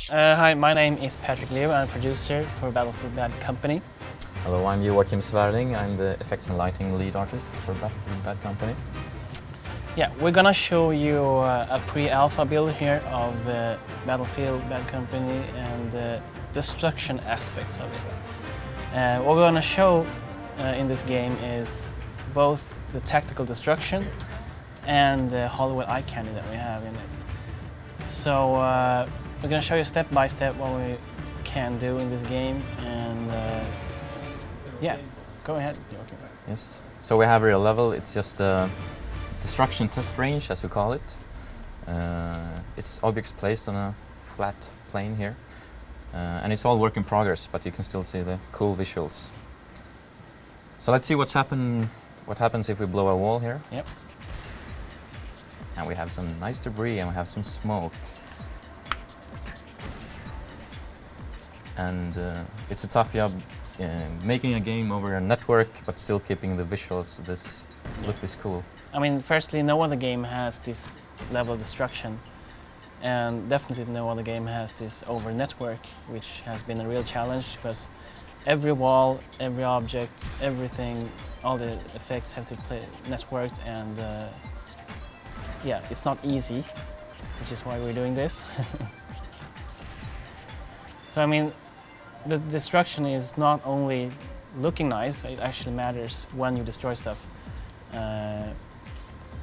Hi, my name is Patrick Leo. I'm a producer for Battlefield Bad Company. Hello, I'm Joakim Sverding. I'm the effects and lighting lead artist for Battlefield Bad Company. Yeah, we're gonna show you a pre-alpha build here of Battlefield Bad Company and the destruction aspects of it. What we're gonna show in this game is both the tactical destruction and the Hollywood eye candy that we have in it. So we're gonna show you step by step what we can do in this game, and yeah, go ahead, Joakim. Yes, so we have here a level. It's just a destruction test range, as we call it. It's objects placed on a flat plane here. And it's all work in progress, but you can still see the cool visuals. So let's see what happens if we blow a wall here. Yep. And we have some nice debris and we have some smoke. And it's a tough job making a game over a network, but still keeping the visuals look this cool. I mean, firstly, no other game has this level of destruction, and definitely no other game has this over network, which has been a real challenge because every wall, every object, everything, all the effects have to play networked, and yeah, it's not easy, which is why we're doing this. So I mean, the destruction is not only looking nice, it actually matters when you destroy stuff.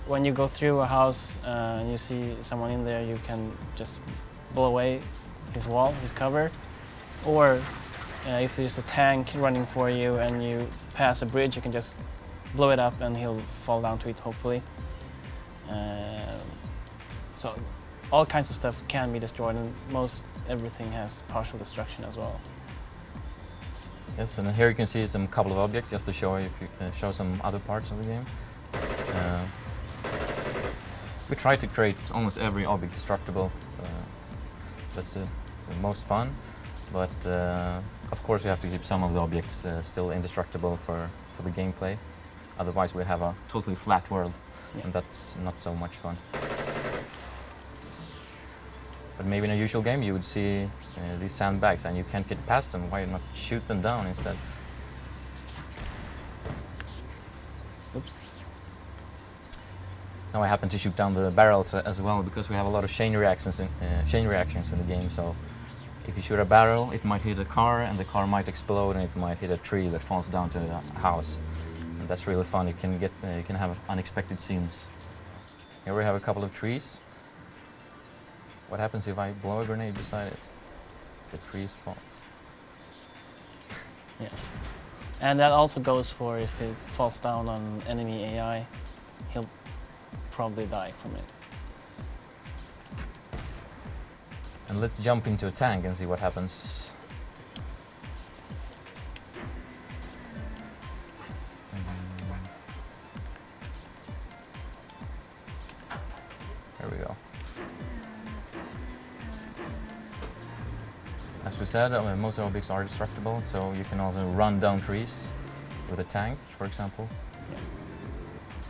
When you go through a house and you see someone in there, you can just blow away his wall, his cover. Or if there's a tank running for you and you pass a bridge, you can just blow it up and he'll fall down to it, hopefully. So all kinds of stuff can be destroyed, and most everything has partial destruction as well. Yes, and here you can see some couple of objects just to show show some other parts of the game. We try to create almost every object destructible. That's the most fun, but of course we have to keep some of the objects still indestructible for the gameplay. Otherwise we have a totally flat world, and that's not so much fun. But maybe in a usual game you would see these sandbags and you can't get past them. Why not shoot them down instead? Oops. Now I happen to shoot down the barrels as well, because we have a lot of chain reactions in the game. So if you shoot a barrel, it might hit a car, and the car might explode, and it might hit a tree that falls down to a house. And that's really fun. You can have unexpected scenes. Here we have a couple of trees. What happens if I blow a grenade beside it? The trees falls. Yeah. And that also goes for if it falls down on enemy AI, he'll probably die from it. And let's jump into a tank and see what happens. There we go. As we said, most objects are destructible, so you can also run down trees with a tank, for example. Yeah.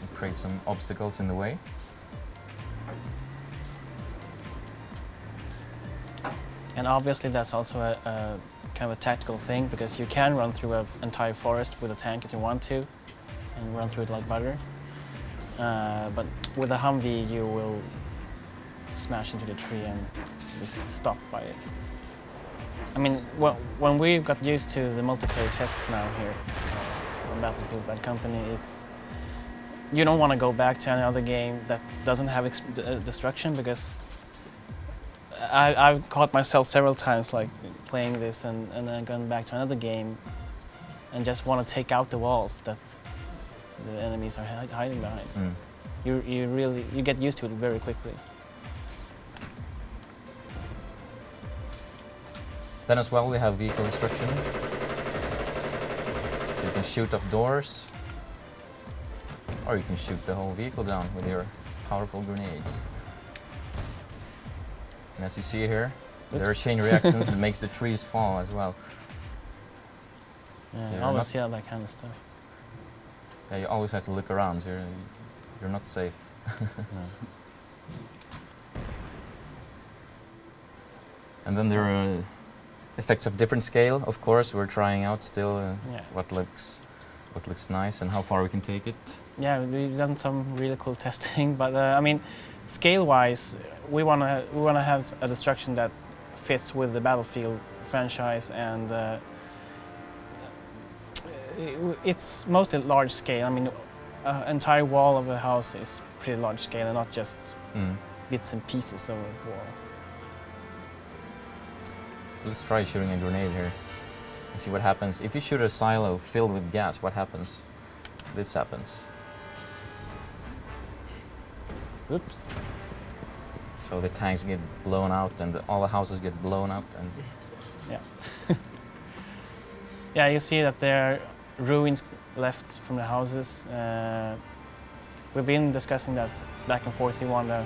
And create some obstacles in the way. And obviously that's also a kind of a tactical thing, because you can run through an entire forest with a tank if you want to, and run through it like butter. But with a Humvee you will smash into the tree and just stop by it. I mean, when we got used to the multiplayer tests now here on Battlefield Bad Company, you don't want to go back to another game that doesn't have destruction, because I've caught myself several times like playing this and then going back to another game and just want to take out the walls that the enemies are hiding behind. Mm. You get used to it very quickly. Then as well we have vehicle destruction. So you can shoot off doors, or you can shoot the whole vehicle down with your powerful grenades. And as you see here, there are chain reactions that makes the trees fall as well. Yeah, So I always see that kind of stuff. Yeah, you always have to look around, so you're not safe. No. And then there are effects of different scale, of course. We're trying out still what looks nice and how far we can take it. Yeah, we've done some really cool testing, but I mean, scale-wise, we wanna have a destruction that fits with the Battlefield franchise, and it's mostly large scale. I mean, an entire wall of a house is pretty large scale, and not just bits and pieces of a wall. So let's try shooting a grenade here and see what happens. If you shoot a silo filled with gas, what happens? This happens. Oops. So the tanks get blown out and all the houses get blown up. And yeah. Yeah, you see that there are ruins left from the houses. We've been discussing that back and forth. You want to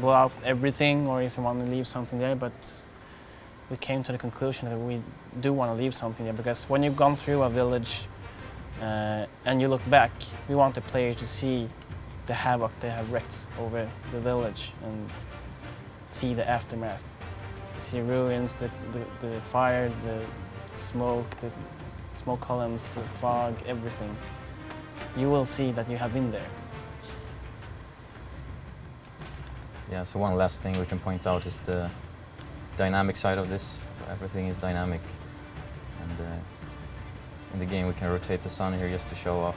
blow out everything or if you want to leave something there, but we came to the conclusion that we do want to leave something there, because when you've gone through a village and you look back, we want the player to see the havoc they have wreaked over the village and see the aftermath. You see ruins, the fire, the smoke columns, the fog, everything. You will see that you have been there. yeah, so one last thing we can point out is the dynamic side of this. So everything is dynamic, and in the game we can rotate the sun here just to show off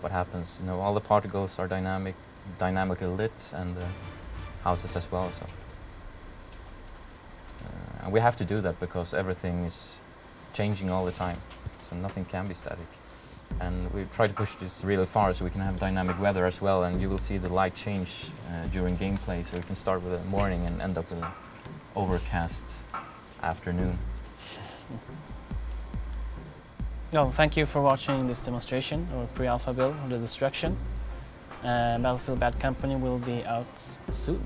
what happens. You know, all the particles are dynamically lit, and the houses as well. So and we have to do that because everything is changing all the time, so nothing can be static. And we try to push this really far so we can have dynamic weather as well, and you will see the light change during gameplay. So we can start with a morning and end up with an overcast afternoon. Well, thank you for watching this demonstration or pre-alpha build of the Destruction. Battlefield Bad Company will be out soon.